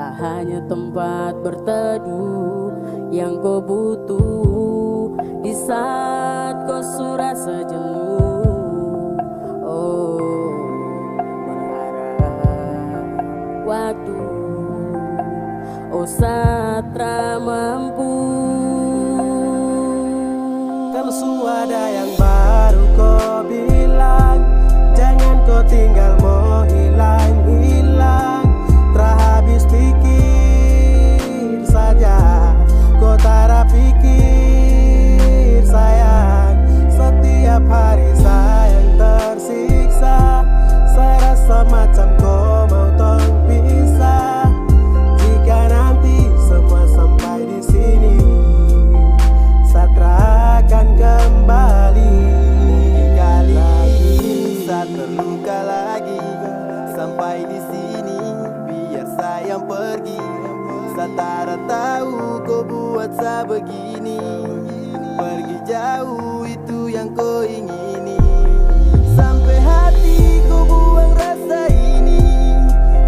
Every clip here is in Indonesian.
tak hanya tempat berteduh yang kau butuh di saat kau surasa jenuh. Oh, berharap waktu, oh Satra mampu. Kalau suada yang baru kau bilang, jangan kau tinggal mau hilang-hilang. Terhabis pikir saja, kau tak pikir sayang. Setiap hari sayang tersiksa, saya rasa macam kau mau tong pisah. Jika nanti semua sampai di sini, Satra akan kembali. Kali saat terluka lagi, sampai di sini biar sayang pergi. Satra tahu kau buat saya begini, pergi jauh itu yang kau ingini. Sampai hati kau buang rasa ini,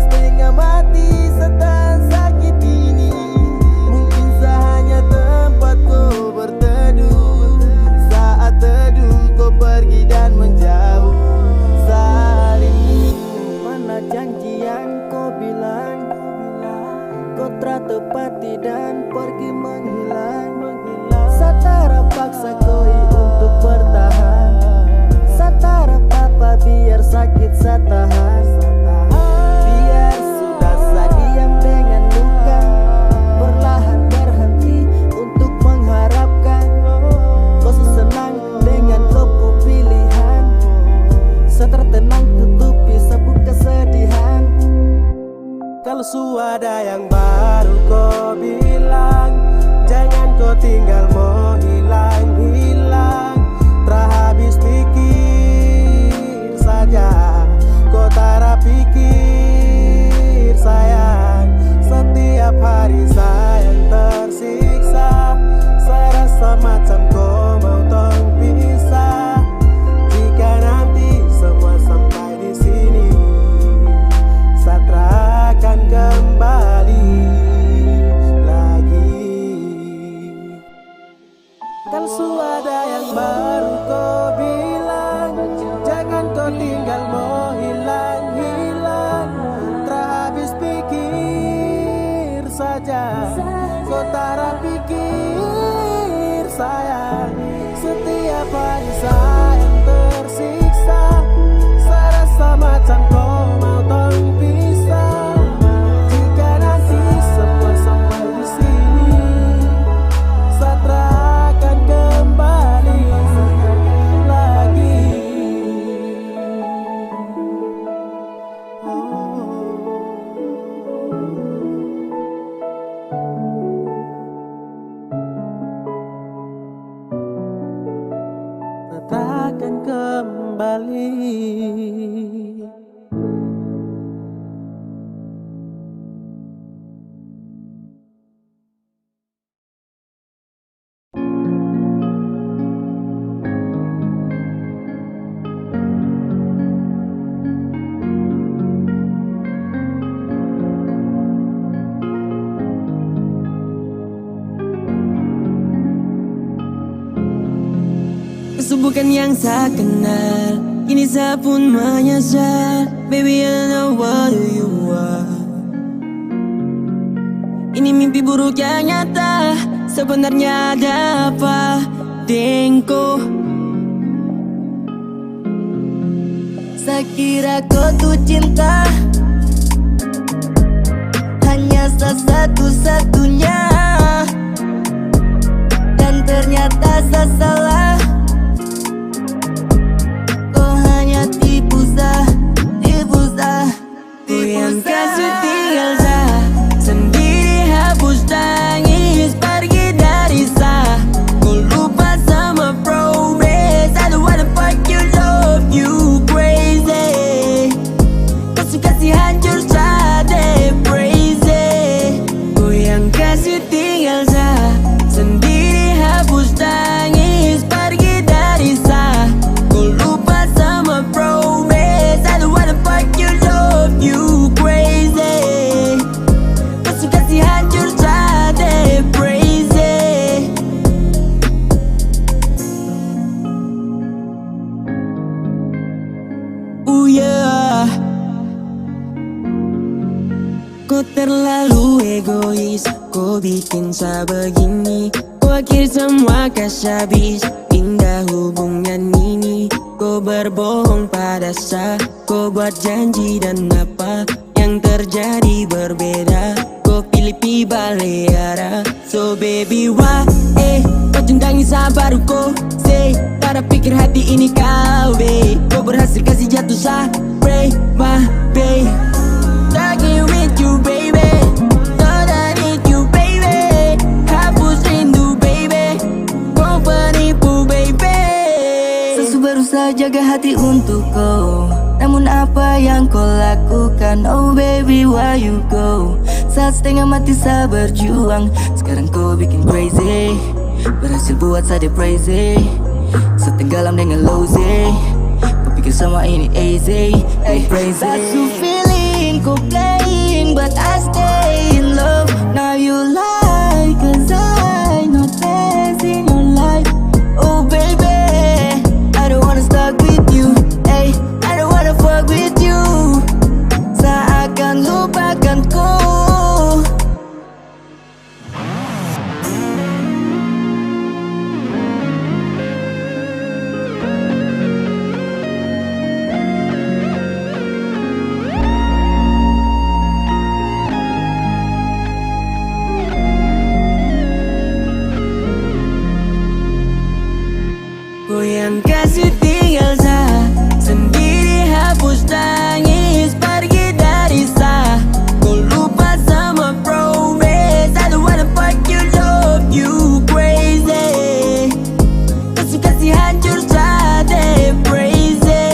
setengah mati setan sakit ini. Mungkin hanya tempat kau berteduh, saat teduh kau pergi dan menjauh saling. Mana janji yang kau bilang, kau tepati dan pergi menghilang. Satra paksa kau untuk bertahan, Satra papa biar sakit saya tahan. Biar sudah saya diam dengan luka, perlahan berhenti untuk mengharapkan. Kau senang dengan kau pilihan, Satra tenang tutupi sabuk kesedihan. Kalau suada yang baru kau bilang, jangan kau tinggal mau hilang-hilang. Terhabis pikir saja, kau tak pikir sayang. Setiap hari sayang tersiksa, saya rasa macam kau mau tong pisah. Jika nanti semua sampai di sini, Satra akan kembali lagi. Kan suada yang baru kau bilang, jangan kau tinggal mau hilang-hilang. Terhabis pikir saja, kau tak pikir sayang. Setiap hari sayang tersiksa, saya rasa macam kau mau tong pisah. Jika nanti semua sampai di sini, Satra akan kembali lagi. Satra akan kembali. Bukan yang saya kenal, kini saya pun menyesal. Baby, I know what you want. Ini mimpi buruk yang nyata, sebenarnya ada apa denganku? Saya kira kau tuh cinta, hanya satu-satunya, dan ternyata saya salah. Ku yang kasih tinggal sah, sendiri hapus tangis, pergi dari sah. Ku lupa sama promise, I don't wanna fuck you, love you crazy. Kasih hancur saja crazy. Ku yang kasih tinggal sah, sendiri hapus tangis. Kau terlalu egois, kau bikin saya begini. Kau akhir semua kasih habis, indah hubungan ini. Kau berbohong pada saya, kau buat janji dan apa yang terjadi berbeda. Kau pilih baleara. So baby why, kau tundangi saya baru kau say. Tak ada pikir hati ini kau be. Kau berhasil kasih jatuh saya, pray my babe. Talking with you baby, thought I need you baby. Hapus rindu baby, kau penipu baby. Saya berusaha jaga hati untuk kau, namun apa yang kau lakukan? Oh baby why you go? Saat setengah mati saya berjuang, sekarang kau bikin crazy. Berhasil buat saya depresi, setenggelam dengan lousy. Kau pikir semua ini easy, crazy. That's you feeling, kau playing, but I stay in love. Now you lie, cause I know that's in your life. Oh baby, I don't wanna stuck with you, I don't wanna fuck with you. Saya akan lupakan kau. Kau yang kasih tinggal saya sendiri, hapus tangis, pergi dari saya. Kau lupa sama promise, I don't wanna fuck you, love you crazy. Kasih hancur saya depresi.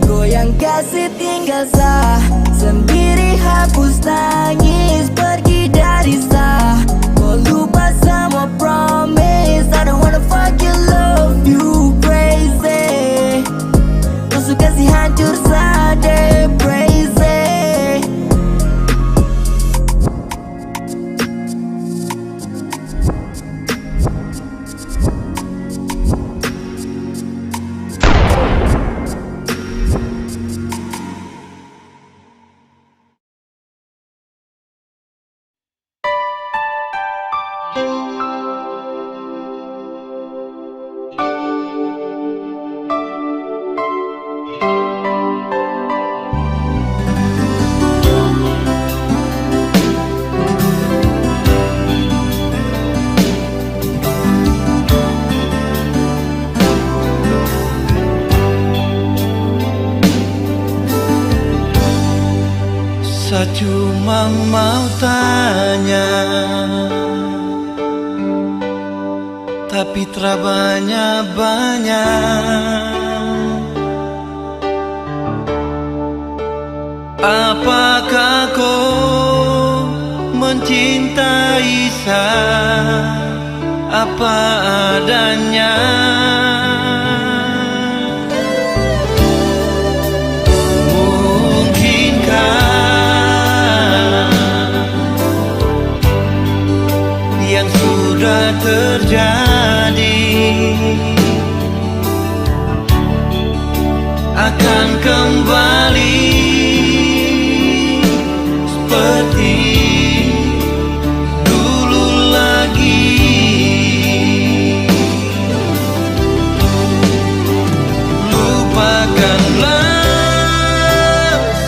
Kau yang kasih tinggal saya sendiri, hapus tangis, pergi dari saya. Kau lupa sama promise, I don't wanna fuck you, love you crazy. Kau kasih hancur saya depresi. Saya cuma mau tanya, tapi banyak. Apakah kau mencintai saya apa adanya? Sudah terjadi akan kembali seperti dulu lagi. Lupakanlah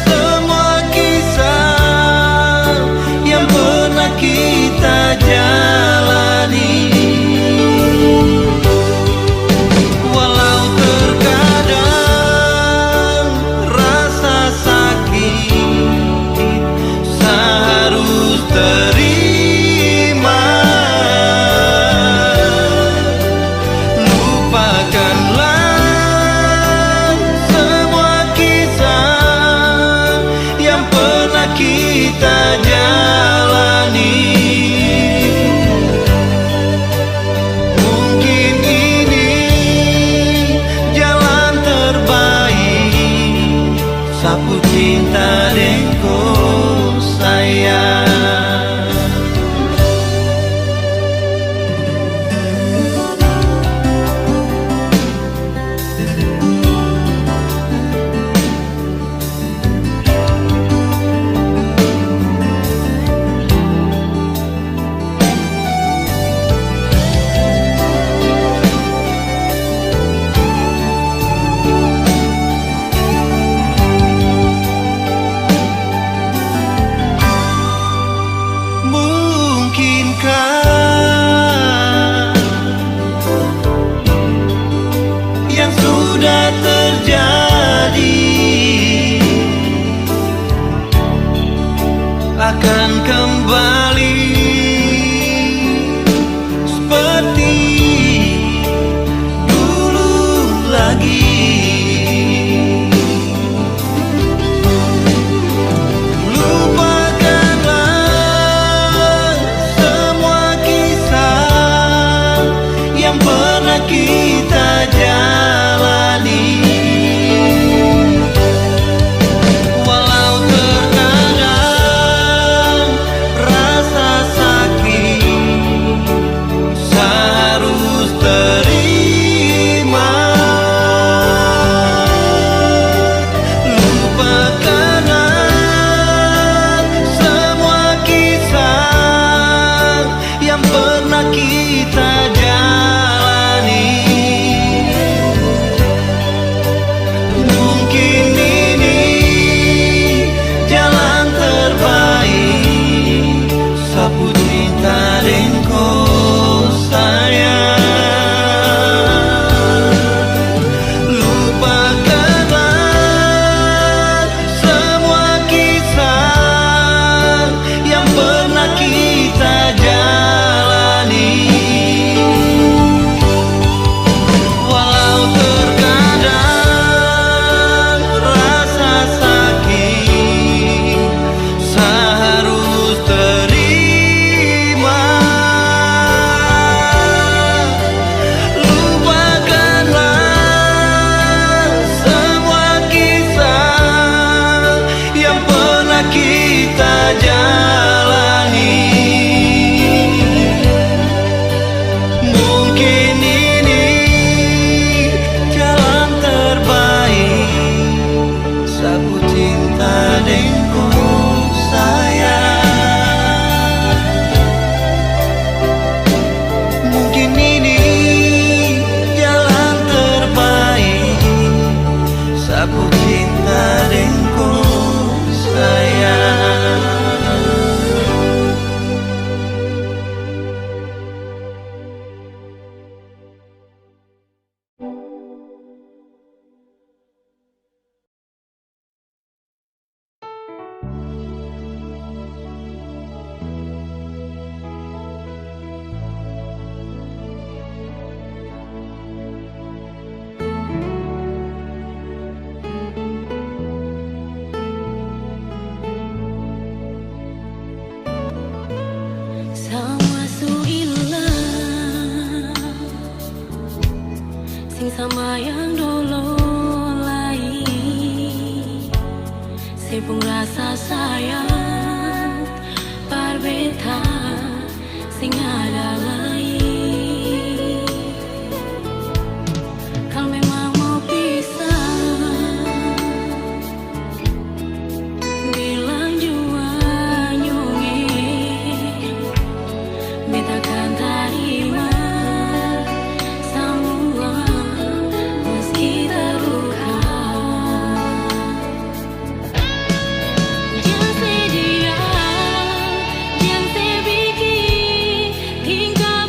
semua kisah yang pernah kita jalani. Walau terkadang rasa sakit seharus terima. Lupakanlah semua kisah yang pernah kita jalani. Mungkin ini jalan terbaik, sapu cinta dengko sayang. terjadi akan kembali seperti dulu lagi. Lupakanlah semua kisah yang pernah kita jalani. Walau terkadang rasa sakit seharus terima. Lupakanlah semua kisah yang pernah kita jalani. Mungkin ini jalan terbaik, sapu cinta denko sayang. Lupakanlah semua kisah yang pernah kita jalani. Walau terkadang rasa sakit seharus terima. Lupakanlah semua kisah yang pernah kita jalani. Mungkin ini jalan terbaik, sapu cinta denko sayang. Mungkin ini jalan terbaik, sapu cinta denko sayang. Sama suilah sing sama yang dulu lain, sepung rasa sayang parbeta sing ada lain. Kalau memang mau pisah, bilang jua nyungi, beta kan terima semua meski terluka. Jangan sedia, jangan sebiki, tinggal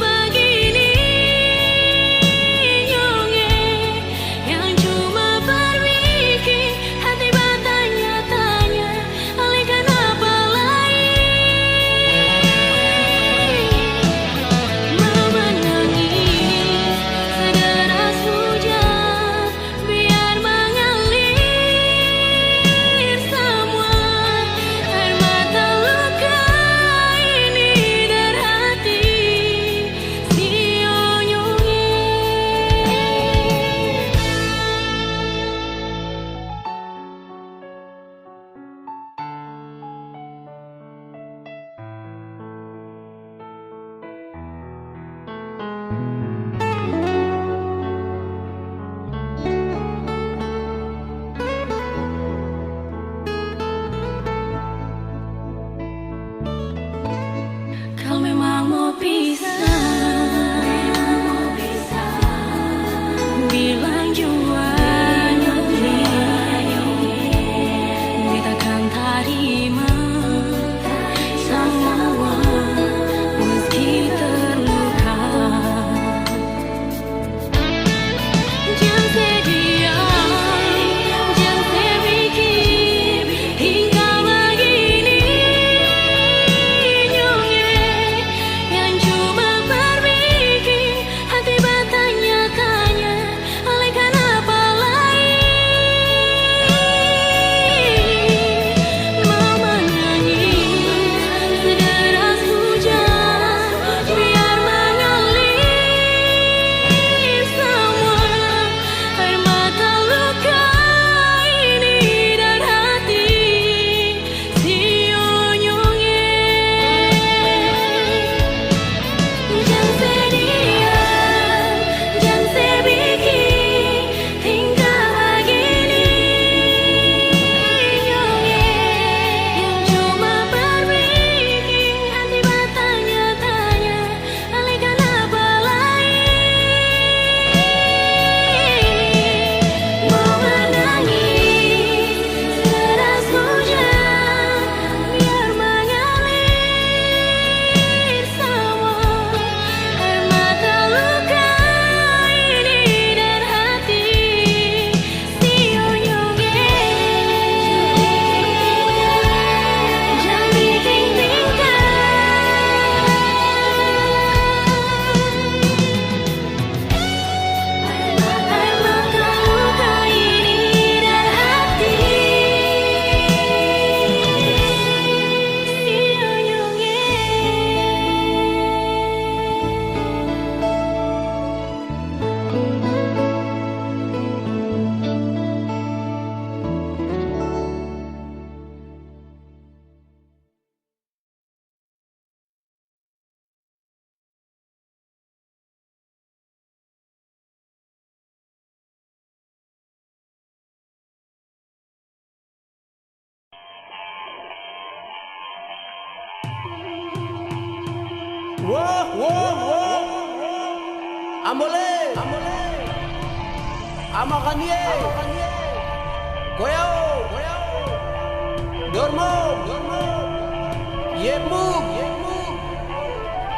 Wah, wah, wah. Ambole, Amakanye, Koyao, Dormo, Yemu,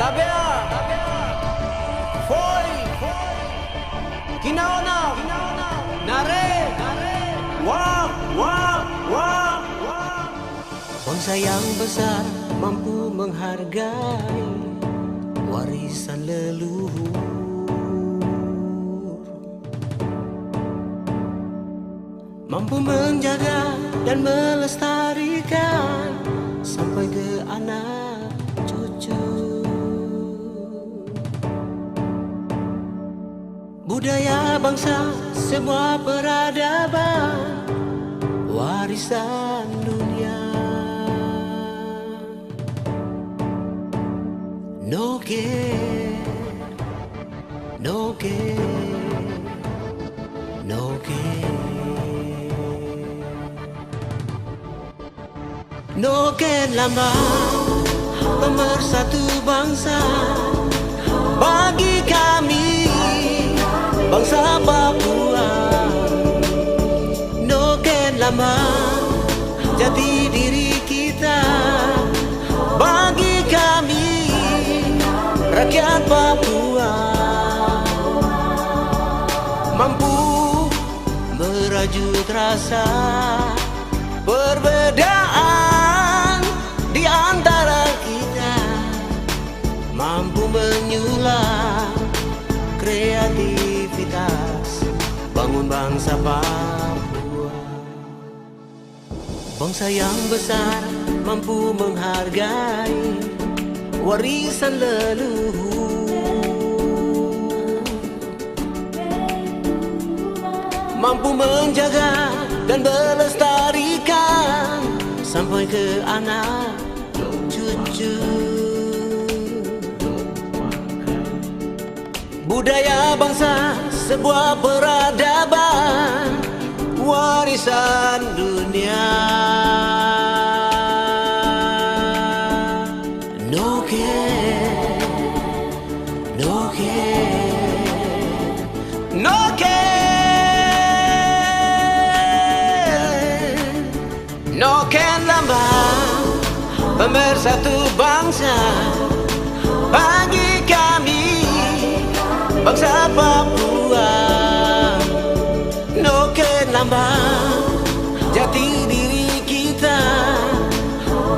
Tabea, Foi, Kinaona, Nare, Wah, wah, wah, wah. Bangsa yang besar mampu menghargai warisan leluhur, mampu menjaga dan melestarikan sampai ke anak cucu. Budaya bangsa sebuah peradaban, warisan dunia. No care, no care, no care. No care lambang pemersatu bangsa bagi kami bangsa Papua. No care lambang jati diri kita bagi kami rakyat Papua, mampu merajut rasa perbedaan di antara kita, mampu menyulam kreativitas bangun bangsa Papua. Bangsa yang besar mampu menghargai warisan leluhur, mampu menjaga dan melestarikan sampai ke anak cucu. Budaya bangsa sebuah peradaban, warisan dunia. No care, no care, no care, no care lambang pemersatu bangsa bagi kami bangsa Papua. No care lambang jati diri kita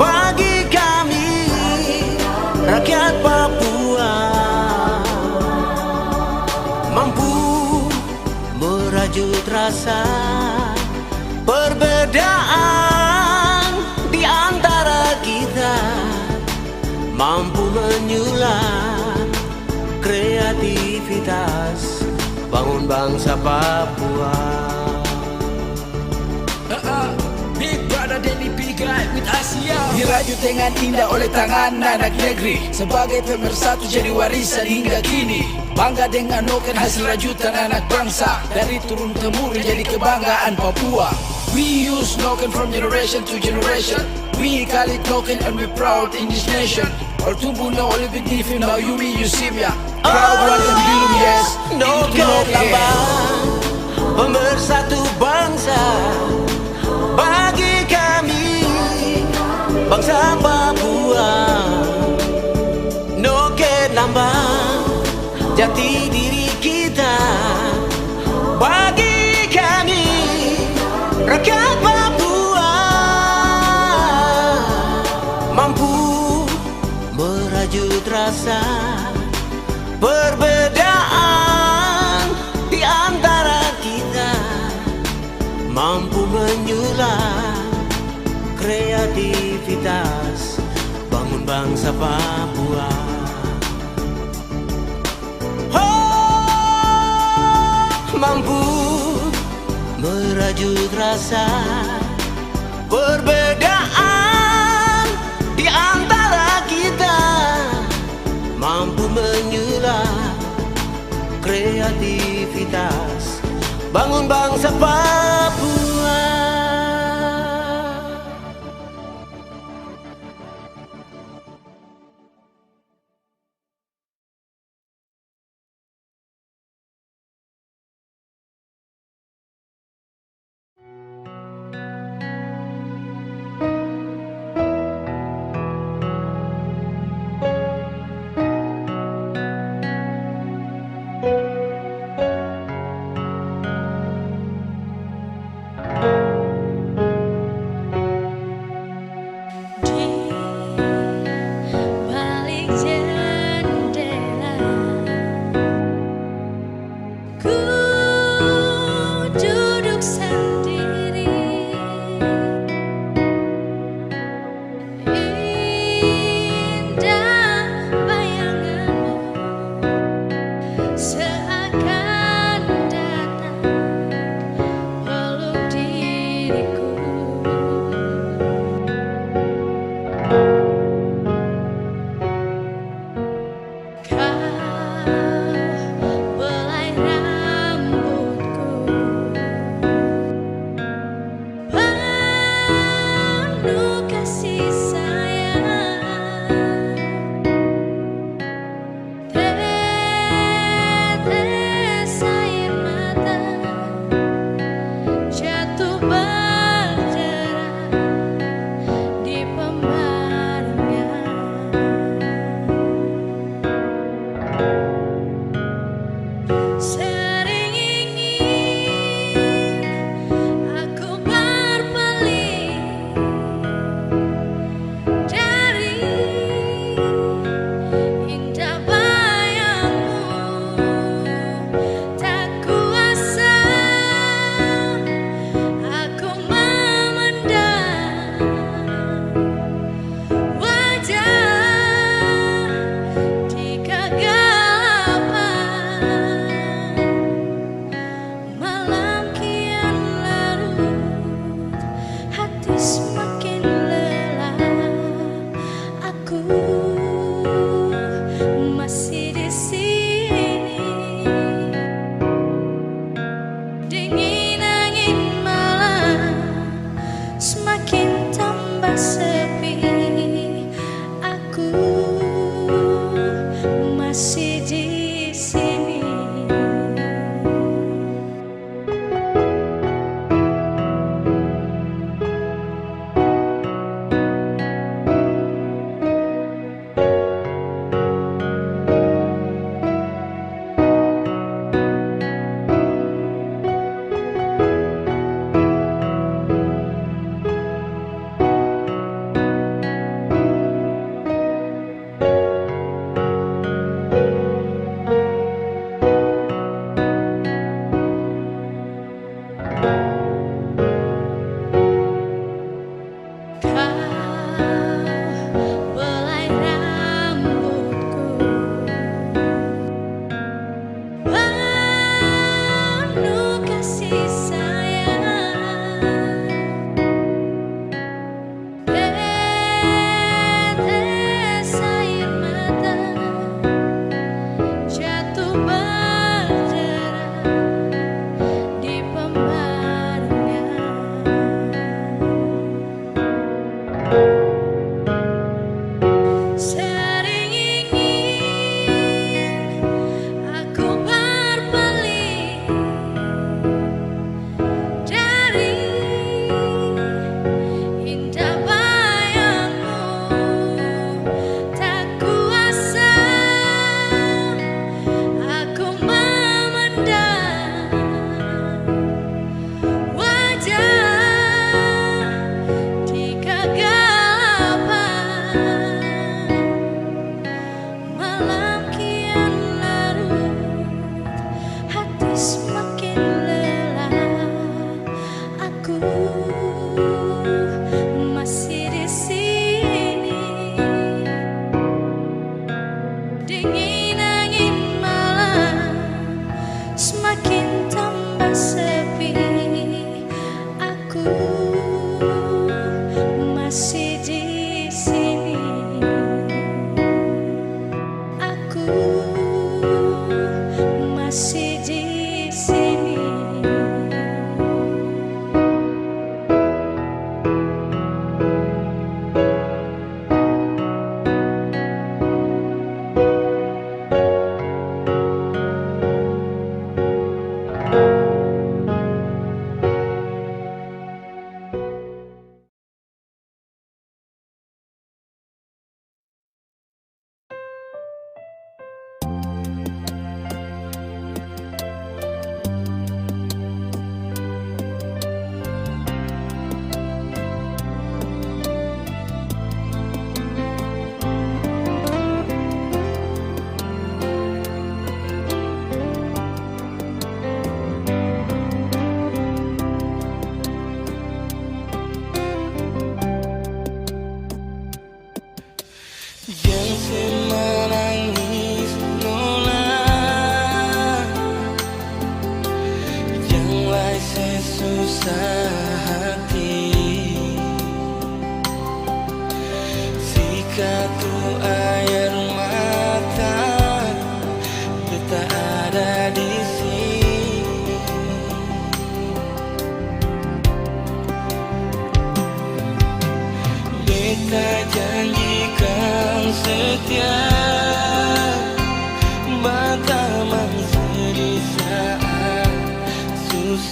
bagi kami rakyat Papua, mampu merajut rasa perbedaan di antara kita, mampu menyulam kreativitas bangun bangsa Papua. Big Brother Denny Pigai with Asia, dirajut dengan indah oleh tangan anak negeri. Sebagai pemersatu jadi warisan hingga kini. Bangga dengan noken hasil rajutan anak bangsa, dari turun temurun jadi kebanggaan Papua. We use noken from generation to generation. We call it noken and we proud in this nation. All tumbuh na all beneath you, now you me, you see me. Proud one and belum, yes. Noken lambang pemersatu bangsa bagi kami bangsa Papua. Noken lambang jati diri kita bagi kami rakyat Papua, mampu merajut rasa perbedaan di antara kita, mampu menyulam kreativitas bangun bangsa Papua. Mampu merajut rasa perbedaan di antara kita, mampu menyulam kreativitas bangun bangsa Papua.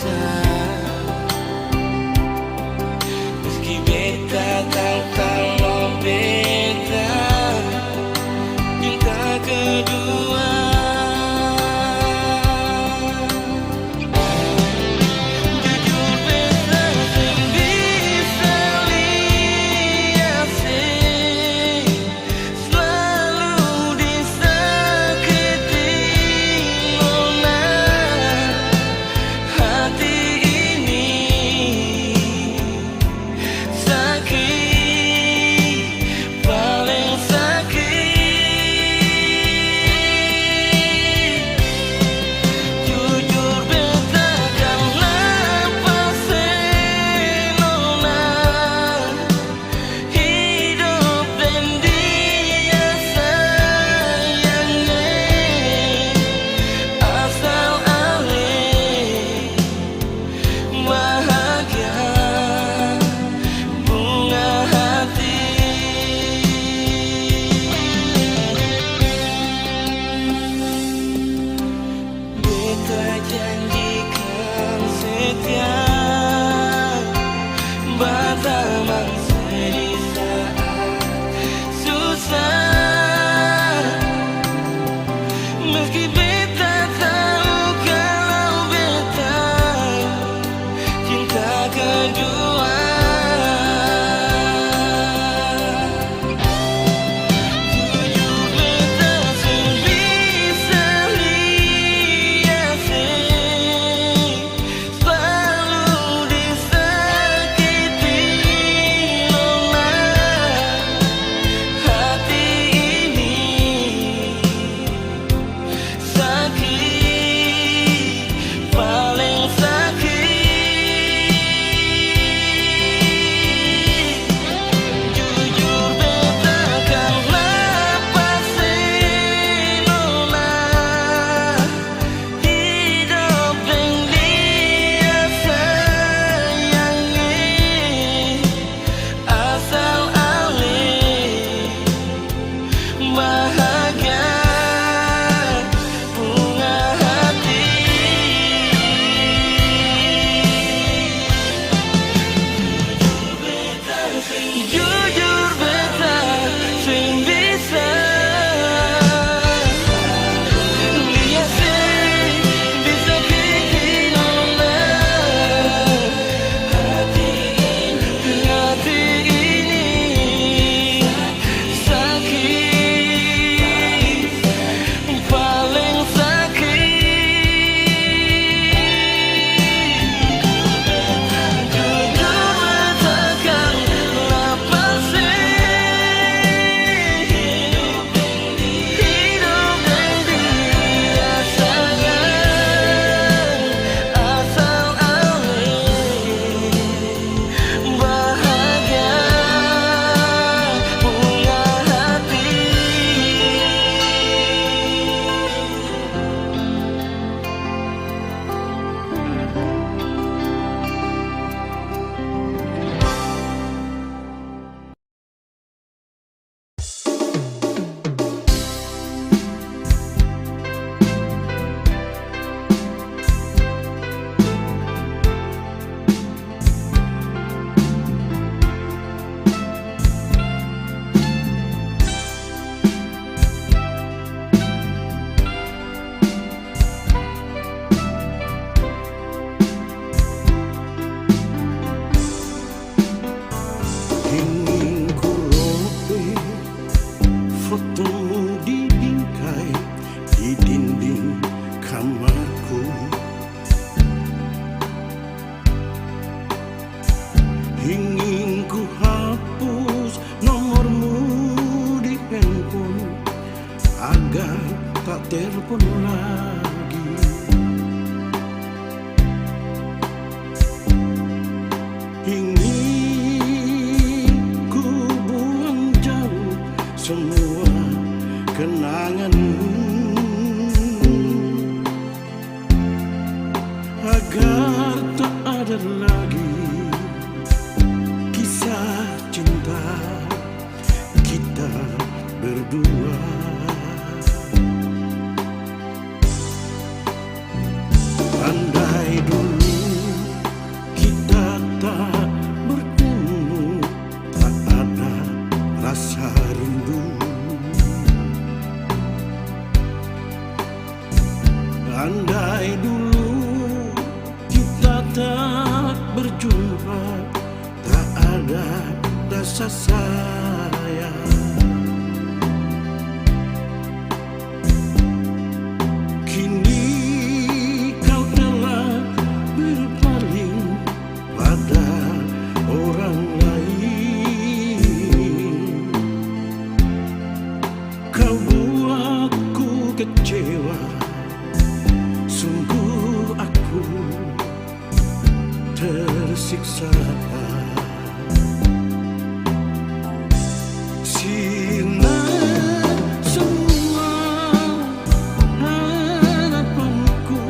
bisa. Meski beta kalau beta cinta kedua. Jujur beta sing bisa lihat sih, selalu disakiti nona hati ini. Sakit, paling sakit. Jujur beta kan napasin nona hidup dan dia sayangnya. Asal alih bahagia bunga hati. Beta janjikan setia berteman di saat susah. Meski beta tahu kalau beta cinta kedua. Jujur beta sing bisa lihat sih, selalu disakiti nona hati ini. Sakit, paling sakit. Jujur beta kan napasin nona hidup dan dia sayangnya. Asal alih bahagia bunga hati. Jujur beta sing bisa lihat sih, bisa bikin nona hati ini sakit, paling sakit. Jujur beta kan napasin hidup dan dia sayang. Asal alih bahagia bunga hati. Ingin ku robek fotomu di bingkai di dinding kamarku. Ingin ku hapus nomormu di handphone agar tak telepon lagi. Ingin ku buang jauh semua kenanganmu agar tak ada lagi kisah cinta kita berdua. rasa sayang. Kini kau telah berpaling pada orang lain. Kau buatku kecewa, sungguh aku tersiksa. Sinar semua harapanku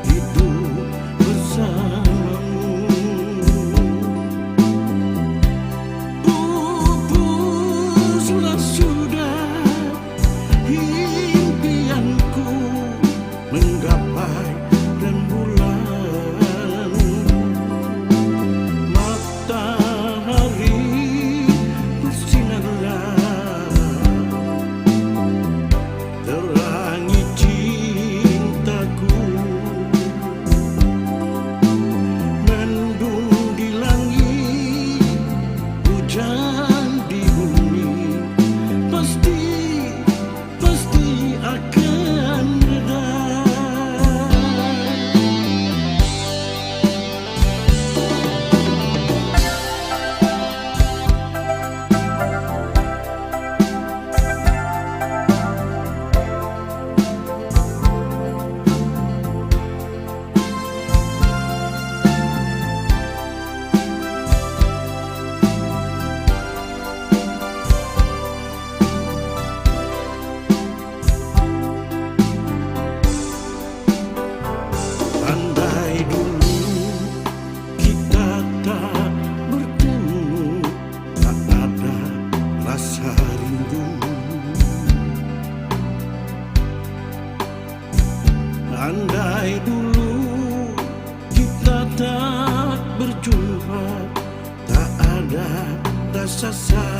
hidup bersamamu. Pupuslah sudah impianku menggapai rembulan. Matahari bersinarlah, terangi cintaku. Mendung di langit, hujan di bumi, pasti akan reda. Andai dulu kita tak bertemu, tak ada rasa rindu. Andai dulu kita tak berjumpa, tak ada rasa sayang.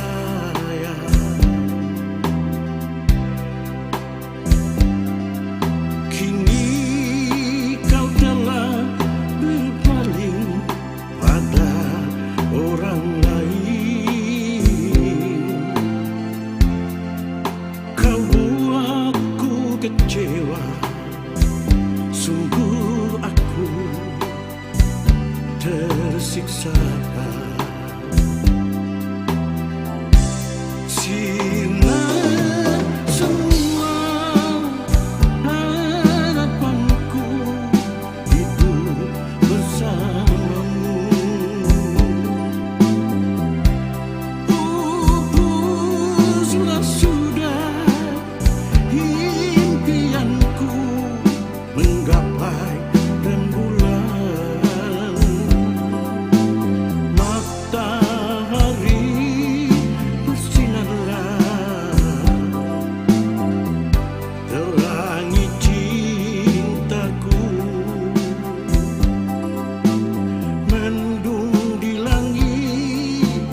Kini kau telah berpaling pada orang lain. Kau buatku kecewa, sungguh aku tersiksa. Sinar semua harapanku hidup bersamamu. Pupuslah sudah impianku menggapai rembulan. Matahari bersinarlah, terangi cintaku. Mendung di langit,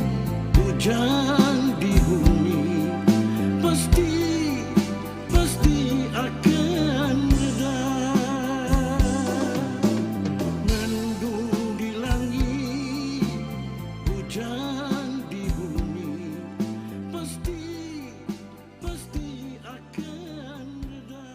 hujan di bumi, pasti akan reda. Mendung di langit, hujan di bumi, pasti akan reda.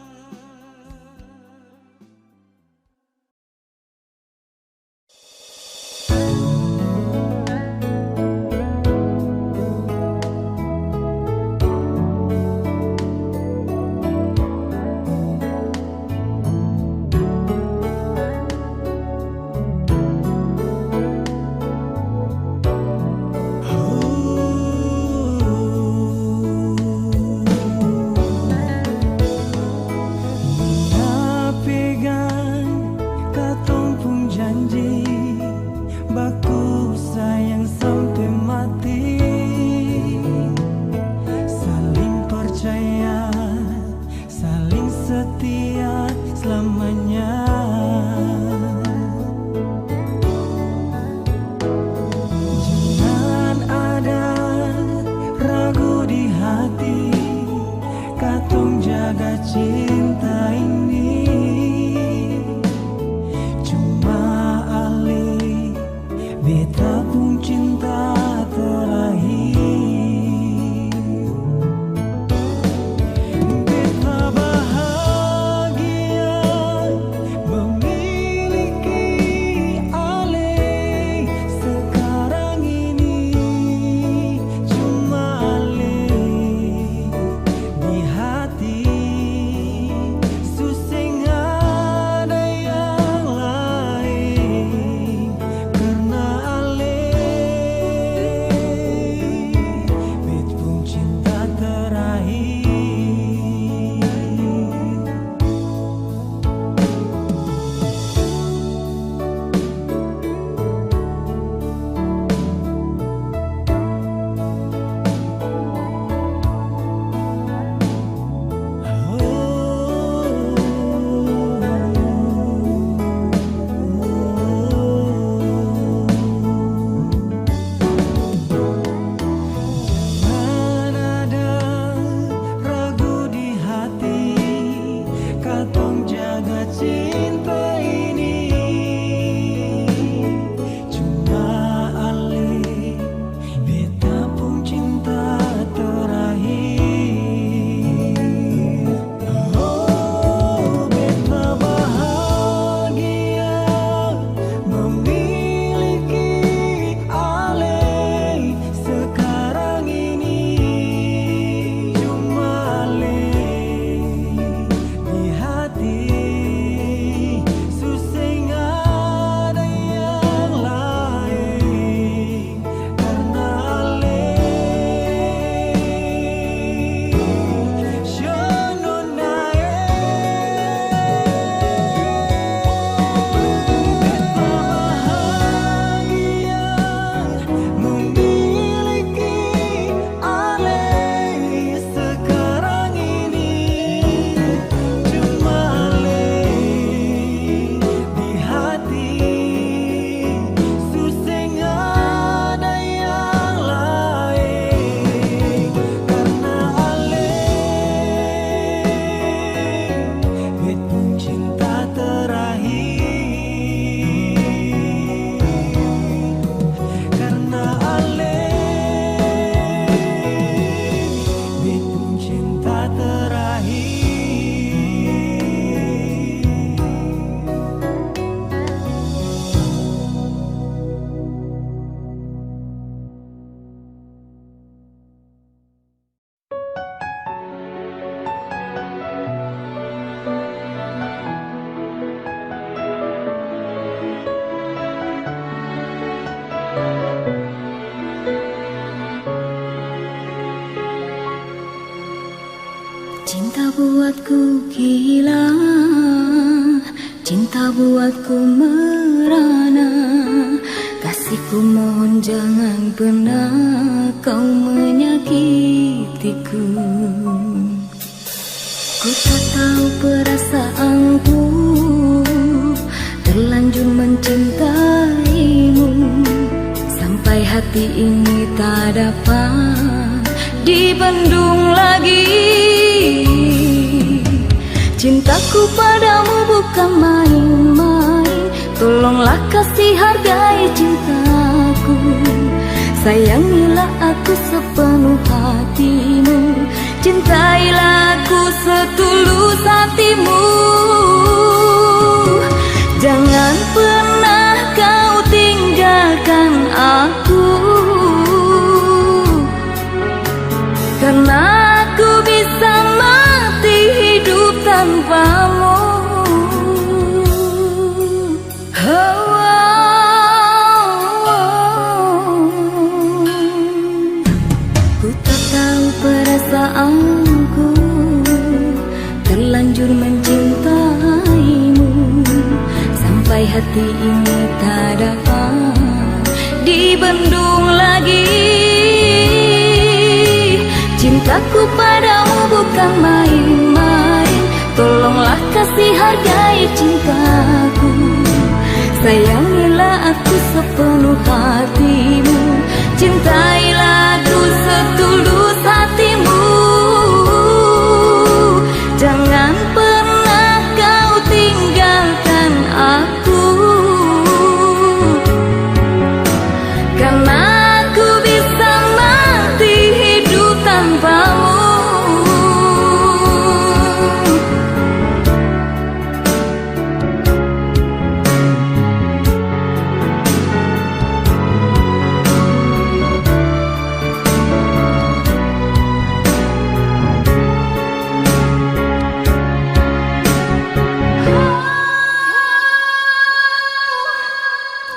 Cinta buatku gila, cinta buatku merana. Kasihku mohon jangan pernah kau menyakitiku. Ku tak tahu perasaanku, terlanjur mencintaimu, sampai hati ini tak dapat dibendung lagi. Cintaku padamu bukan main-main, tolonglah kasih hargai cintaku. Sayangilah aku sepenuh hatimu, cintailah aku setulus hatimu. Jangan pernah kau tinggalkan aku, karena aku bisa mati hidup tanpamu. Ku tak tahu perasaanku, terlanjur mencintaimu, sampai hati ini tak dapat dibendung lagi. Cintaku padamu bukan main-main, tolonglah kasih hargai cintaku. Sayangilah aku sepenuh hatimu, cintailah aku setulus hatimu. Jangan pernah kau tinggalkan aku, karena aku bisa mati hidup tanpamu.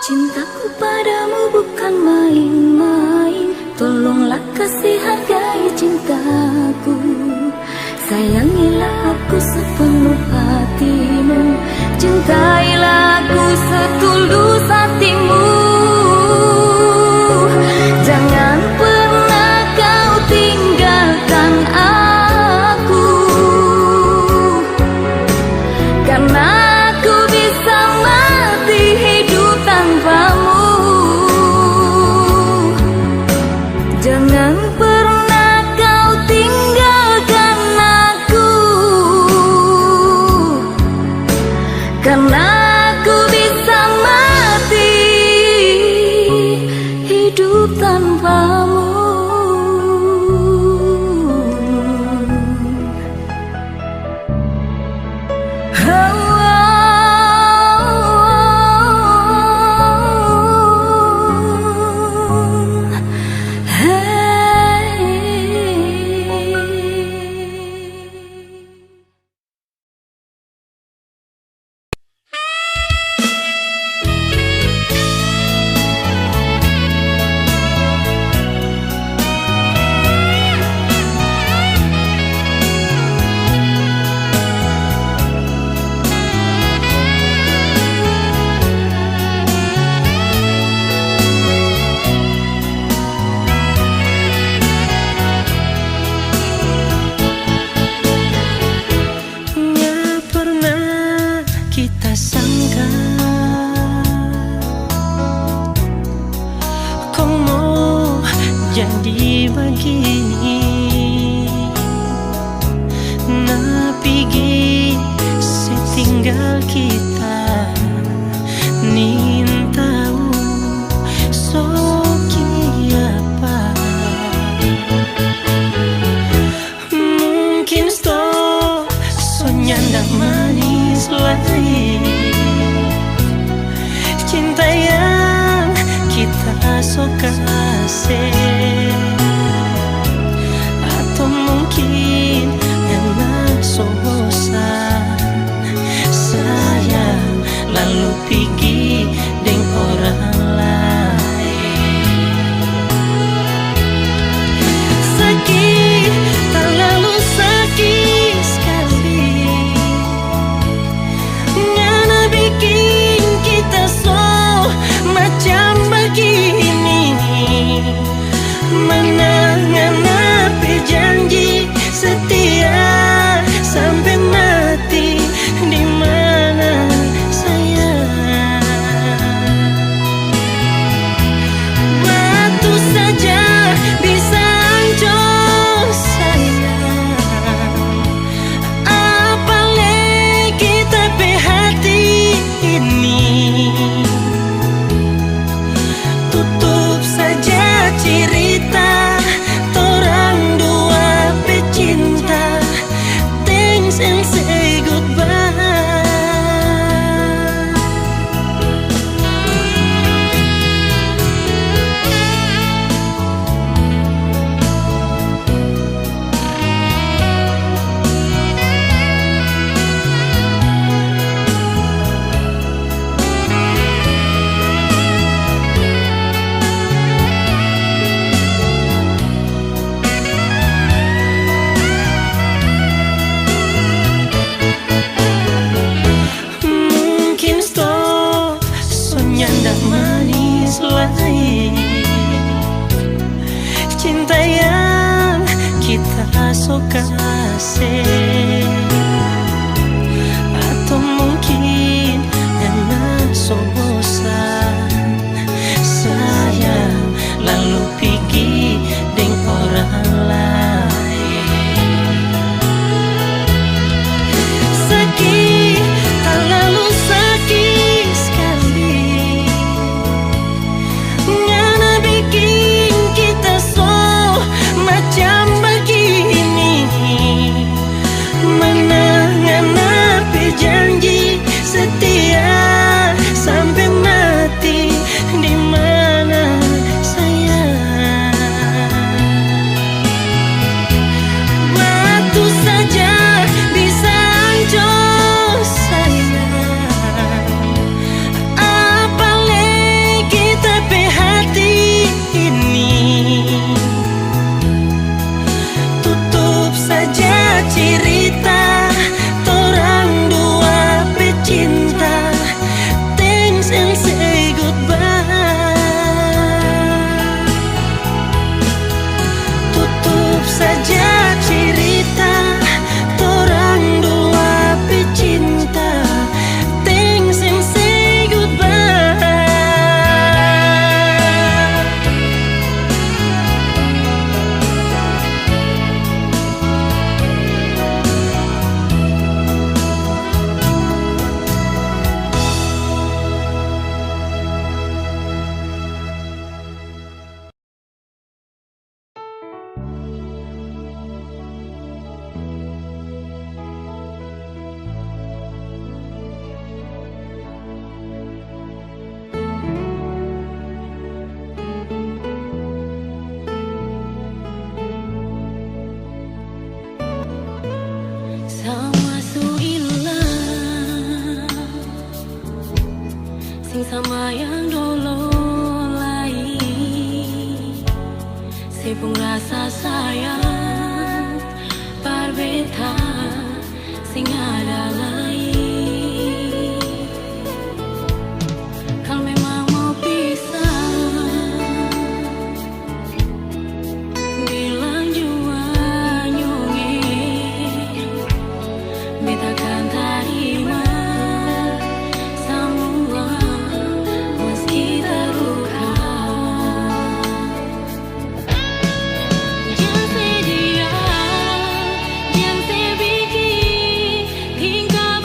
Cintaku padamu bukan main-main, tolonglah kasih hargai cintaku. Sayangilah aku sepenuh hatimu, cintailah aku setulus hatimu. Jangan pernah kau tinggalkan aku, karena aku bisa mati hidup tanpamu. Jangan pernah kau tinggalkan aku, karena aku bisa mati hidup tanpamu. Jadi begini, napigi setinggal kita, nin tahu soki apa. Mungkin nyanda manis lagi, cinta yang kita suka kasih, atau mungkin enak so bosan sayang. so kasih, atau mungkin emang so bosan. Saya lalu pergi dengan orang lain. Sakit, terlalu sakit sekali, ngana bikin kita so macam begini. Mana ngana berjanji setia sampai mati, di mana sayang? Waktu saja bisa hancur sayang, apalagi tapi hati ini. Tutup saja cerita torang dua pecinta, thanks and say goodbye. Tutup saja cerita torang dua pecinta, thanks and say goodbye. Sama suilah sing sama yang dulu lain, sepung rasa sayang berbeda sing ada lain. Kalau memang mau pisah, bilang jua nyungin, beta kan terima semua meski terluka. Jangan sedia, jangan sebiji, tinggal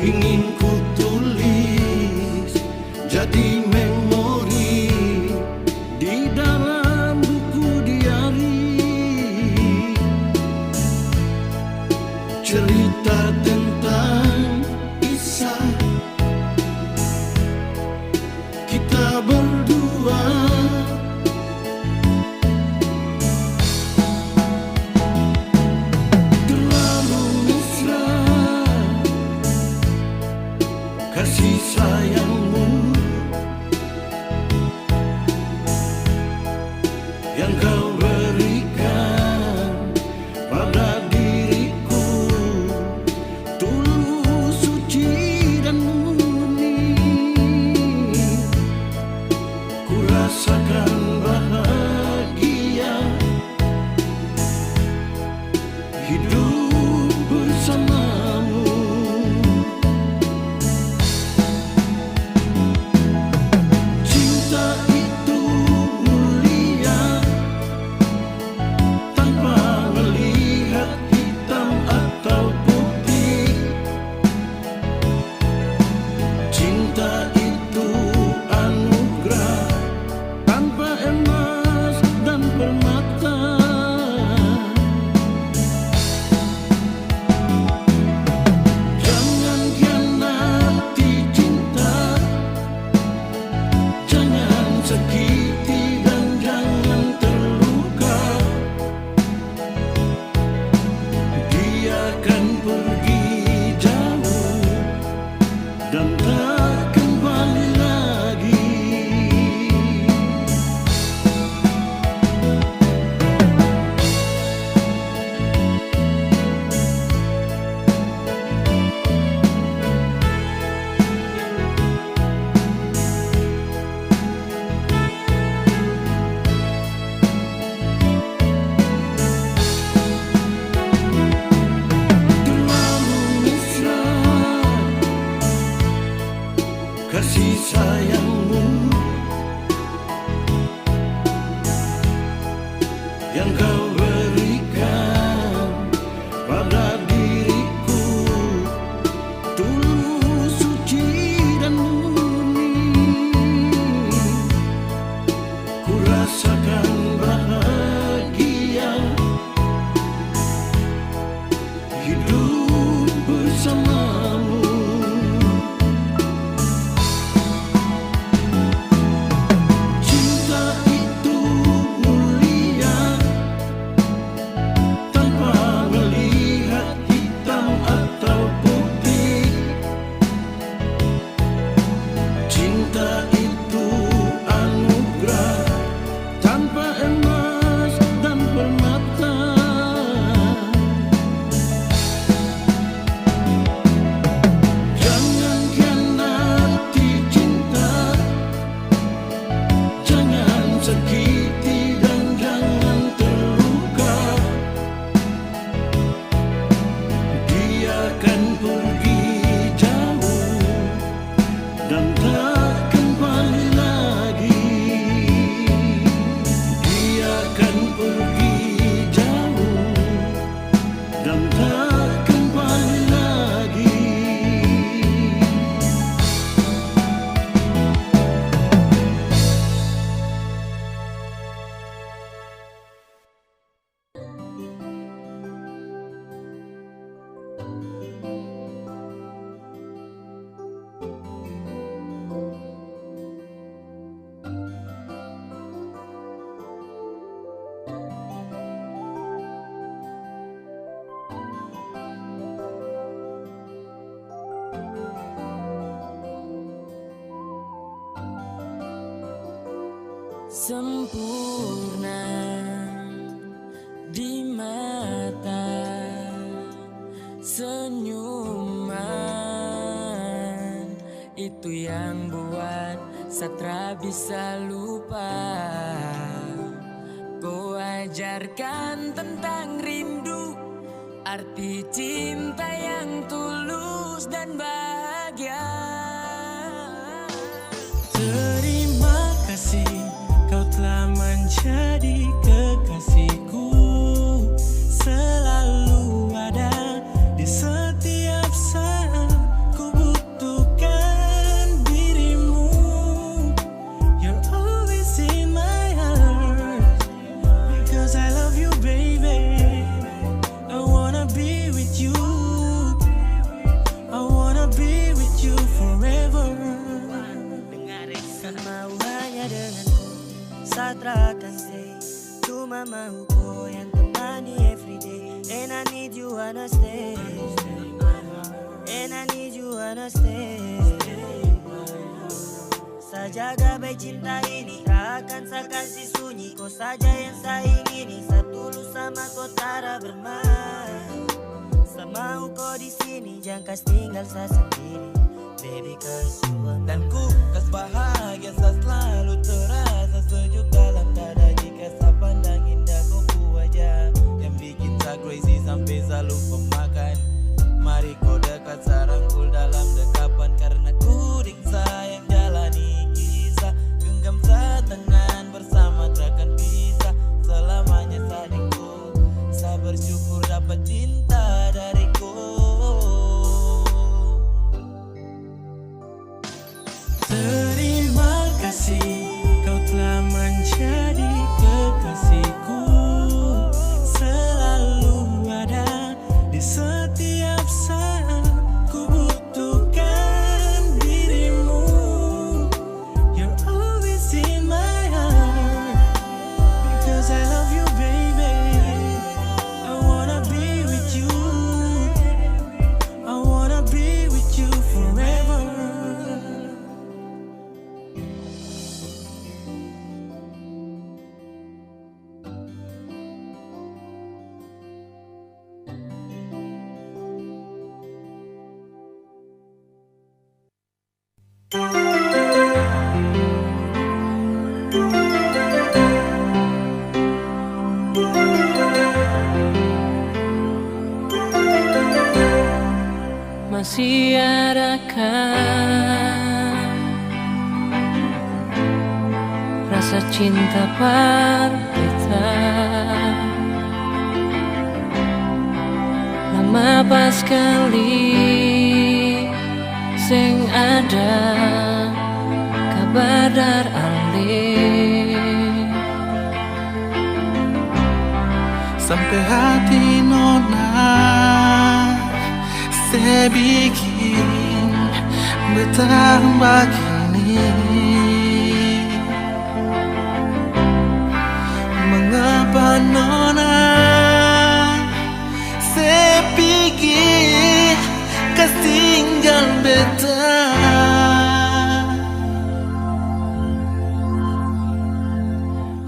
ingin ku tulis jadi memori di dalam buku diari, cerita tentang kisah kita berdua. Terlalu mesra kasih sayangmu yang kau berikan pada diriku, tulus, suci dan murni. Ku rasakan bahagia hidup bersamamu. Cinta itu mulia tanpa melihat hitam atau putih. Cinta itu anugerah tanpa emas dan permata. Jangan khianati cinta, jangan sakiti dan jangan terluka. Dia akan pergi jauh dan tak kembali lagi. Terlalu mesra kasih sayangmu yang kau berikan pada diriku, tulus, suci dan murni. Ku rasakan bahagia hidup bersamamu. Cinta itu mulia tanpa melihat hitam atau putih. Cinta itu anugerah tanpa emas dan permata. Jangan khianati cinta, jangan sakiti dan jangan terluka. Dia akan pergi jauh dan tak kembali lagi. Dia akan pergi jauh dan tak kembali lagi. Sempurna di mata, senyuman itu yang buat Satra bisa lupa. Kau ajarkan tentang rindu, arti cinta yang tulus dan bahagia. Terima kasih kau telah menjadi kekasihku, selalu ada di setiap saat ku kata akan stay. Cuma mau kau yang temani everyday. And I need you wanna stay. And I need you wanna stay. Saya jaga baik cinta ini, tak akan saya kasih sunyi. Kau saja yang saya ingini, saya tulus sama kau tara bermain. Saya mau kau di sini, jangan kas tinggal saya sendiri. Baby cause you are Dan ku kas bahagia, saya selalu terasa sejuk dalam dada. Jika saya pandang indah kau wajah yang bikin saya crazy sampai saya lupa makan. Mari kau dekat, saya rangkul dalam dekapan. Karena ku ring sayang jalani kisah. Genggam saya tangan bersama takkan pisah. Selamanya sadingku, saya bersyukur dapat cinta dariku. Terima kasih kau telah menjadi kekasihku. Selalu ada di setiap saat ku butuhkan dirimu. You're always in my heart because I love you baby. I wanna be with you. I wanna be with you forever. Masih adakah rasa cinta berbeda? Lama pas kali sing ada kabar dar alih. Sampai hati nona saya bikin bertambah kini. Mengapa nona saya pikir kas tinggal beta.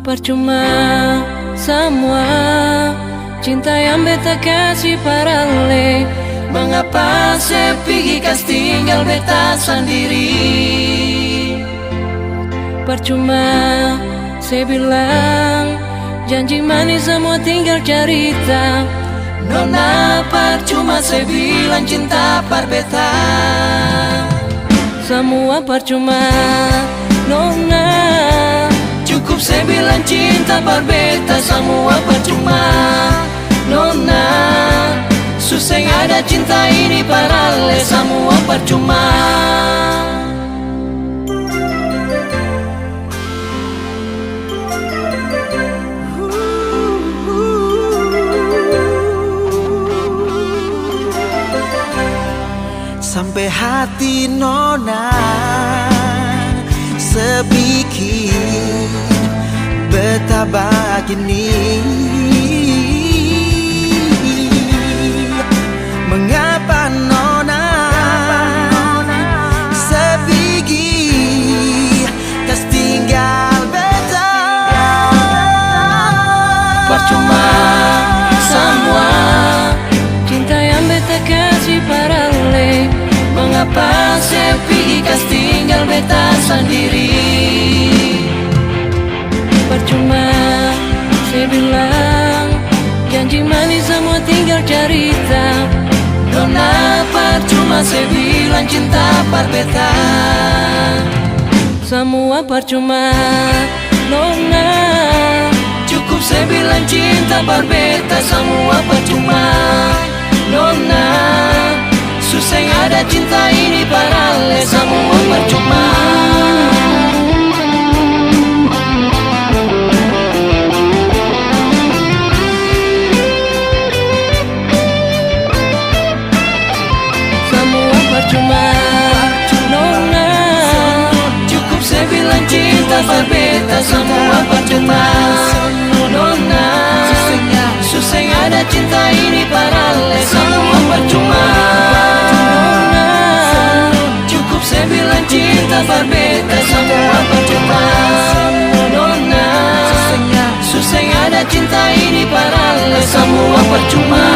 Percuma semua cinta yang beta kasih parale. Mengapa saya pergi kas tinggal beta sendiri? Percuma saya bilang janji manis semua tinggal cerita. Nona percuma saya bilang cinta par beta. Semua percuma Nona. Cukup saya bilang cinta par beta. Semua percuma Nona. Susah ada cinta ini parale. Semua percuma. Sampai hati nona sebikin betapa kini. Mengapa nona sebigi kas tinggal beta. Percuma semua cinta yang beta kasih parale. Mengapa saya pergi kas tinggal beta sendiri? Percuma saya bilang janji manis semua tinggal cerita. Nona percuma saya bilang cinta par beta. Semua percuma Nona. Cukup saya bilang cinta par beta. Semua percuma Nona. Susah ada cinta ini parale. Semua percuma. Semua percuma Nona. Cukup saya bilang cinta par beta. Semua percuma. percuma. Nona, susah ada cinta ini paralel, semua percuma. Nona, cukup saya bilang cinta berbeda, semua percuma. Nona, susah ada cinta ini paralel, semua percuma.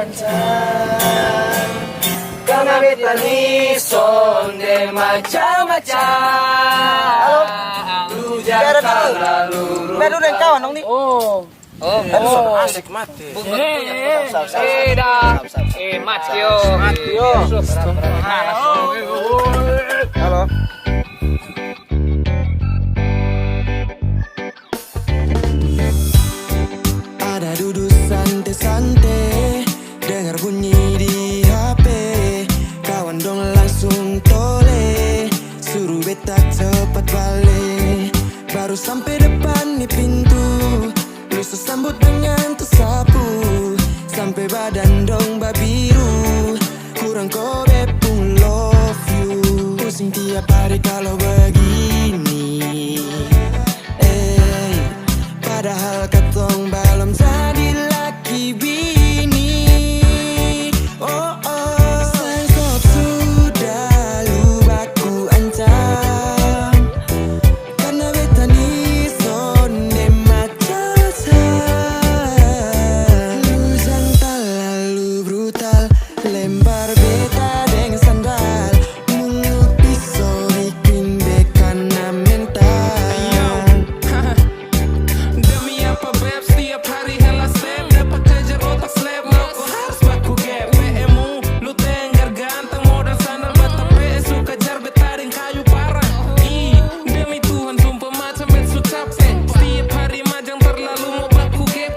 macam karena beta ni sonde macam-macam. Lu jangan lalu. Baru dan kawan dong nih. Oh. Asik mati. Matio. Halo. Ada duduk santai-santai, dengar bunyi di HP. Kawan dong langsung tole, suruh beta cepat balik. Baru sampai depan nih pintu, lu sambut dengan tersapu. Sampai badan dong babiru, kurang kau bepung love you. Pusing tiap hari kalau begini. Padahal katong belum jadi laki bini. Oh oh, sayang sok sudah lupa ku ancam. Karena beta ni sonde macam. Lu jangan terlalu brutal, lempar beta dengan sandal. Mulut pisau bikin beka na mental. Demi apa beb setiap hari hela step. Dapat kejar otak slap, mau kau harus baku gap. PMU lu tengger ganteng modal sandal bata PS suka jar betaring kayu parah. Demi Tuhan sumpah macam bet su capek. Setiap hari majang terlalu mau baku gap.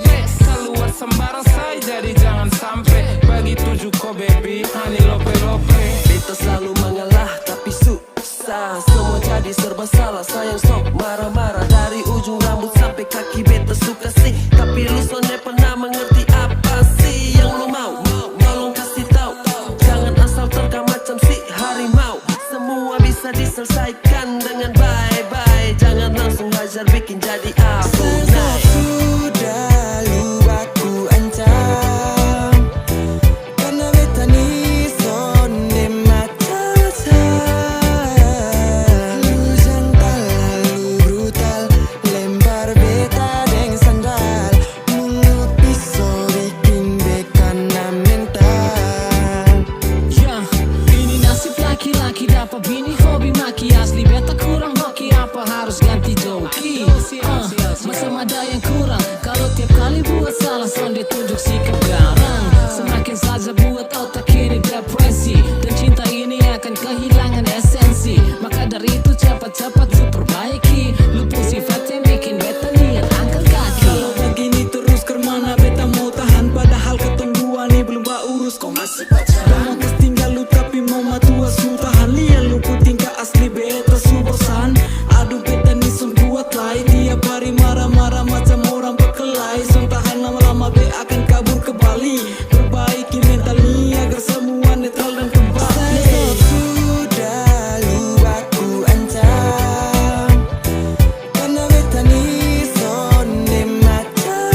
Keluar sembarang say jadi jangan sampai. Bagi tujuh ko baby honey lope lope. Beta selalu mengalah tapi susah. Semua jadi serba salah. Sayang sok marah-marah dari ujung rambut sampai kaki. Beta suka sih, tapi lu sonde pernah mengerti apa sih yang lu mau. Tolong kasih tahu, jangan asal terkam macam si harimau. Semua bisa diselesaikan dengan bye-bye. Jangan langsung hajar bikin jadi abu. Sayang sok sudah lupa ku ancam. Karena beta ni sonde macam. Lu jangan terlalu brutal, lempar beta dengan sandal. Mulut pisau bikin beka na mental. Ya, ini nasib laki-laki dapat bini hobi maki. Asli beta kurang hoki, apa harus ganti joki? Macam ada yang kurang kalau tiap kali buat salah sonde tunjuk sikap garang. Semakin saja buat otak ini depresi, dan cinta ini akan kehilangan esensi. Maka dari itu cepat-cepat diperbaiki. Lupus sifat yang bikin beta niat angkat kaki. Kalau begini terus kemana beta mau tahan. Padahal ketong dua nih belum urus kau masih pacaran. Mau tinggal lu tapi mau matua su tahan. Lihat lu ku tingkah asli beta su bosan. Aduh beta nih sun kuat lai. Tiap hari marah-marah macam orang berkelahi. Sun tahan lama-lama be akan kabur ke Bali. Perbaiki mental nih agar semua netral dan kembali. Sayang sok sudah lupa ku ancam. Karena beta ni sonde macam.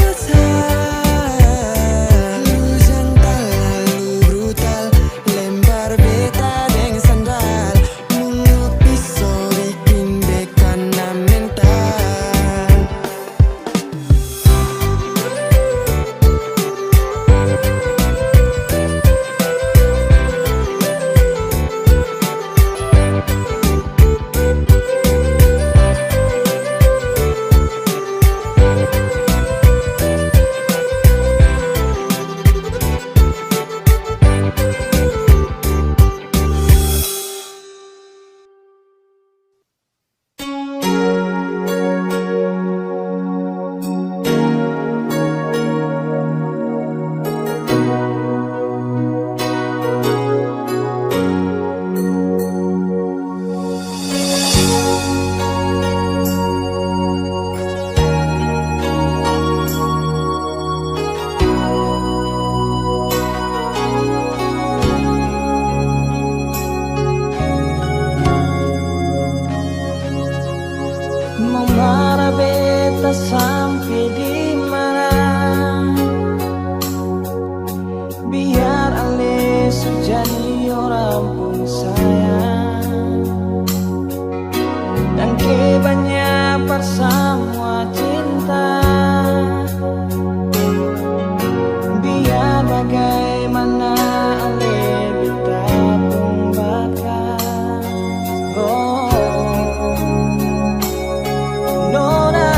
Lu jangan terlalu brutal, lempar beta dengan sandal. Mulut pisau bikin beka na mental. Mau marah beta sampai di mana? Biar ale jadi orang pun sayang. Dan kebanyakan bersama cinta. Biar bagaimana ale beta pun bakal. Oh, Nona,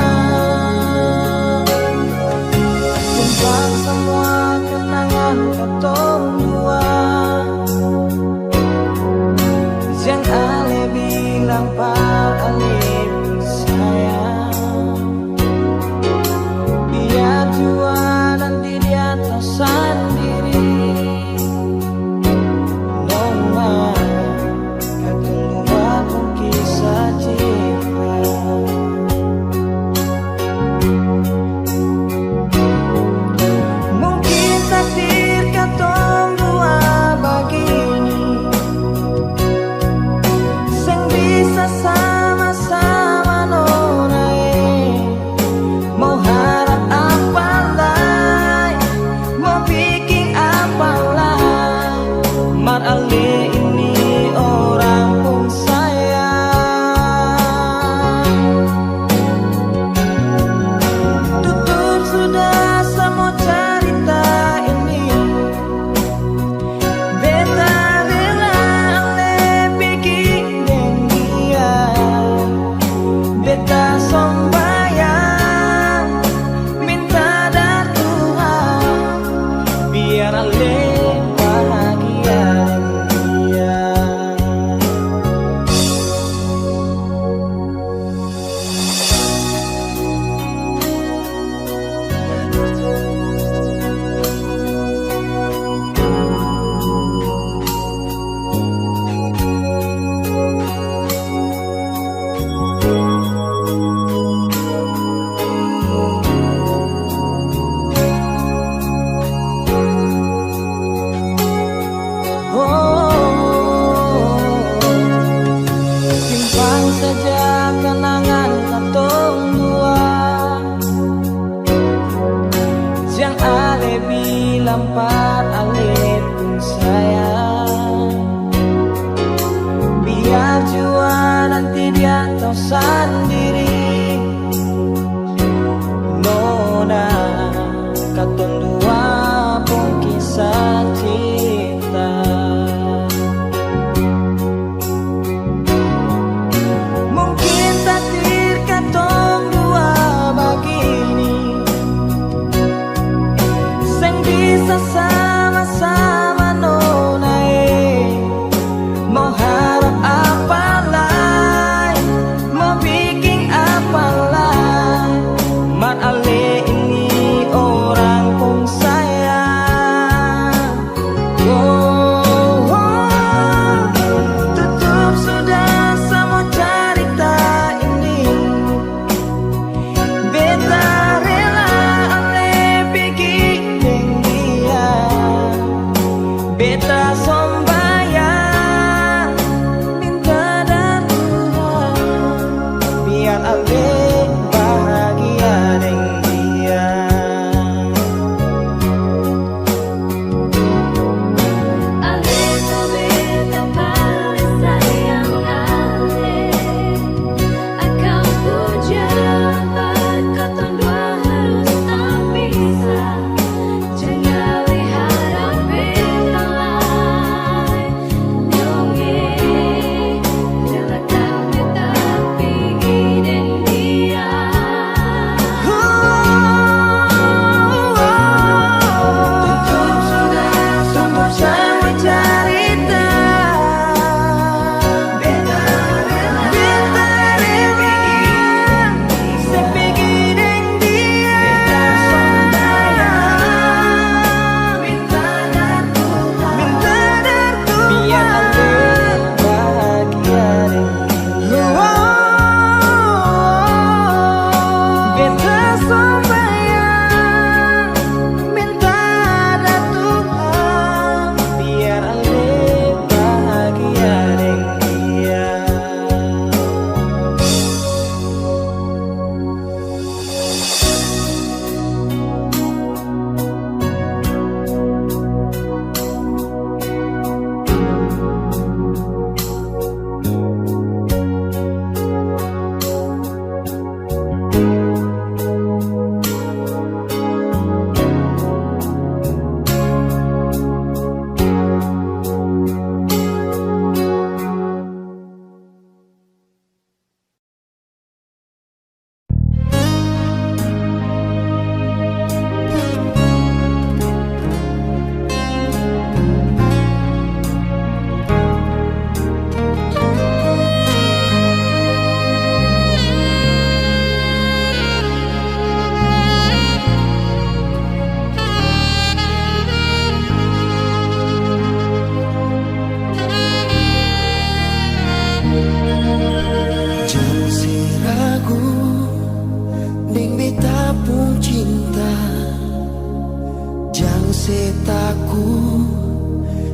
setaku,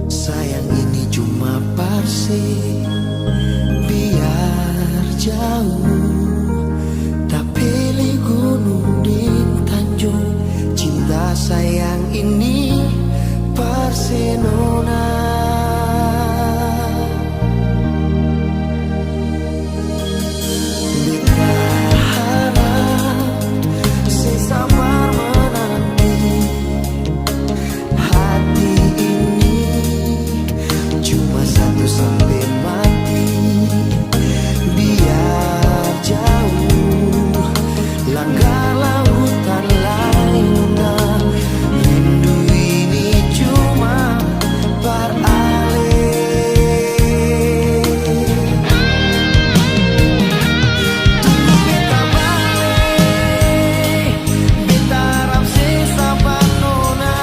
sayang ini cuma parse. Biar jauh tak pilih gunung di Tanjung, cinta sayang ini Barcelona. Sampai mati, biar jauh langgar lautan lainnya. Rindu ini cuma beralih. Tunggu beta balik, beta harap sesama nona,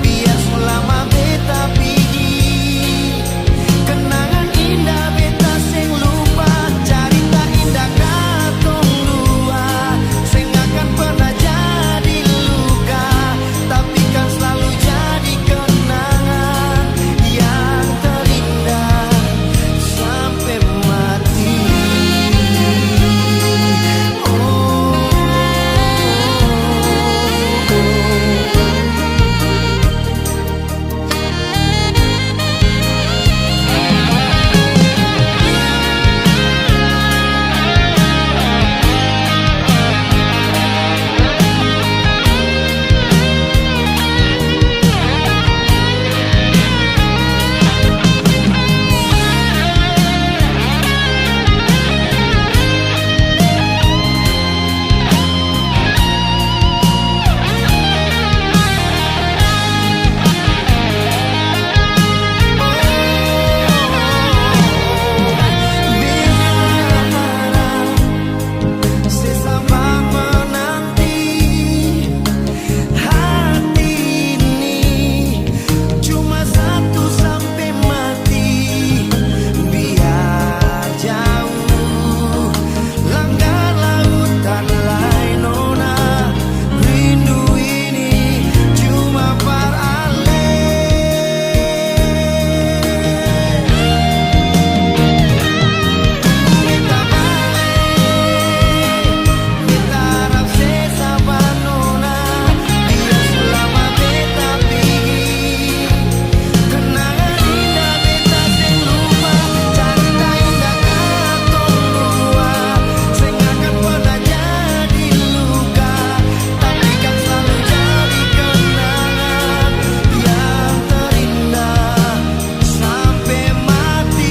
biar selama beta pergi. Kenangan indah beta sing lupa, cerita indah katong dua, sing akan pernah jadi luka, tapi kan selalu jadi kenangan yang terindah sampai mati. Sesama menanti, hati ini cuma satu sampai mati. Biar jauh langgar lautan lain nona, rindu ini cuma beralih. Beta balik, beta harap sesama nona, biar selama beta pergi. Kenangan indah beta sing lupa, cerita indah katong dua, sing akan pernah jadi luka, tapi kan selalu jadi kenangan yang terindah sampai mati.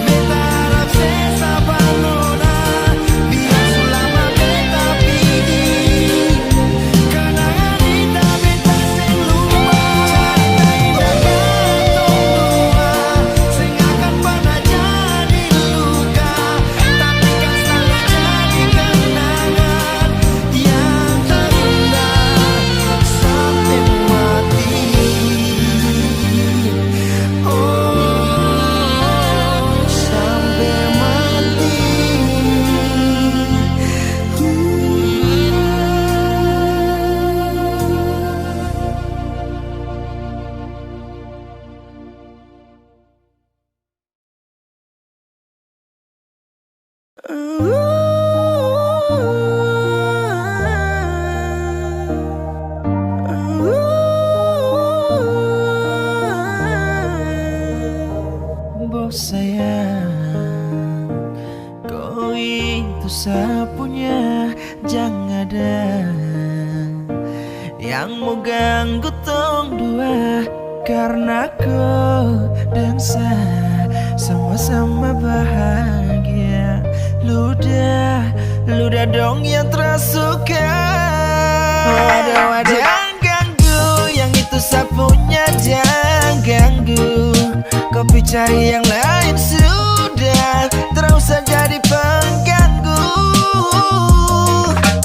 Beta harap sesama nona, biar selama beta pergi. Kenangan indah beta sing lupa, cerita indah katong dua, sing akan pernah jadi luka, tapi kan selalu jadi kenangan yang terindah sampai mati. Sampai mati. Bos sayang, kau itu sapunya, jangan ada yang mau ganggu tong dua, karena kau dan saya sama-sama bahagia. Ludah dong yang tersuka. Jangan ganggu yang itu sapunya, jangan ganggu. Kopi cari yang lain sudah, terus usah jadi pengganggu.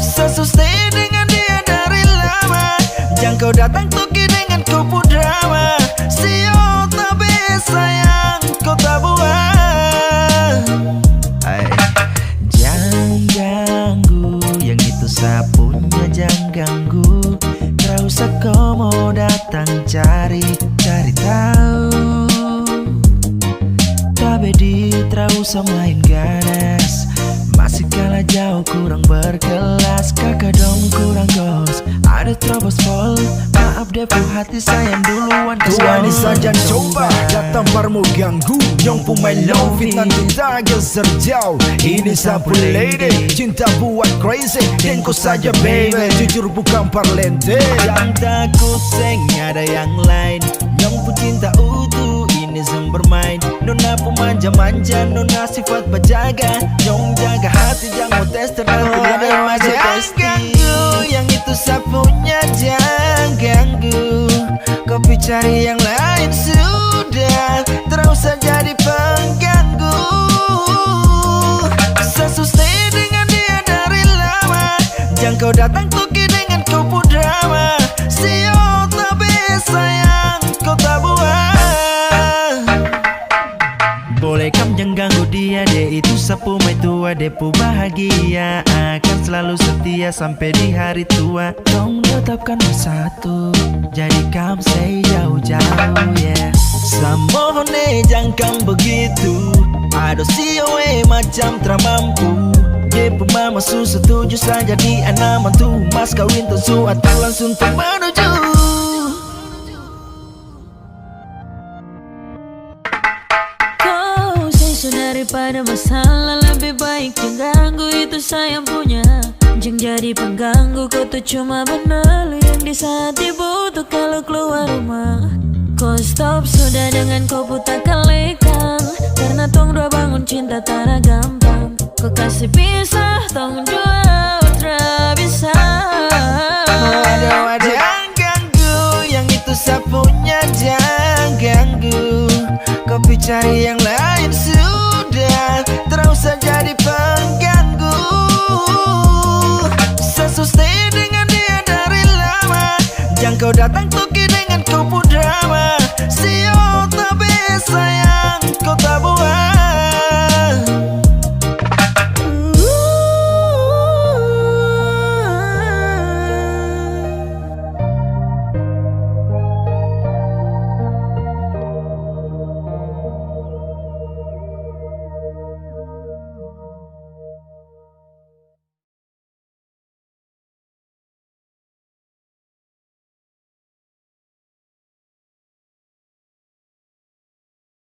Sesustain dengan dia dari lama, jangan kau datang tuki dengan kupu drama. Sio tak sayang kau tak buat. cari tahu. Tapi di usah main ganas, masih kalah jauh kurang berkelas. Kakak dong kurang gos, ada terobos vol. Maaf depo hati sayang duluan. Tuani saja coba datang parmu ganggu. Yang pemain low fit nanti tak geser jauh. Ini sapu lady, cinta buat crazy. Dan kau saja baby, jujur bukan parlente. Jangan takut seng ada yang lain. Yang pun cinta utuh ini sem bermain. Nona pemanja-manja, nona sifat berjaga. Nyong jaga hati jangan mau tes terlalu ada masuk ganggu. Yang itu sapunya jangan ganggu. Kopi cari yang lain sudah, terus saja jadi pengganggu. Sesusah dengan dia dari lama. Jangan kau datang tuki dengan kupu drama. Sio tapi sayang kau tak buang. Boleh kam jangan ganggu dia, dia itu sapu mai tua. Depo bahagia akan selalu setia sampai di hari tua. Tong tetapkan bersatu, jadi kam say jauh-jauh yeah. Samohone jangan kam begitu, ado sioe macam teramampu. Depo mama su setuju saja di anak mantu. Mas kawin tentu atau langsung tak menuju. Daripada masalah lebih baik jangan ganggu, itu sayang punya. Jangan jadi pengganggu, kau tuh cuma benar yang di saat dibutuh kalau keluar rumah. Kau stop sudah dengan kau putar kalikan, karena tong dua bangun cinta tak gampang. Kau kasih pisah tong dua utra bisa. Jangan ganggu, yang itu sapunya jangan ganggu. Kopi cari yang lain sudah, terus saja jadi pengganggu. Sesusah dengan dia dari lama. Jangan kau datang tuh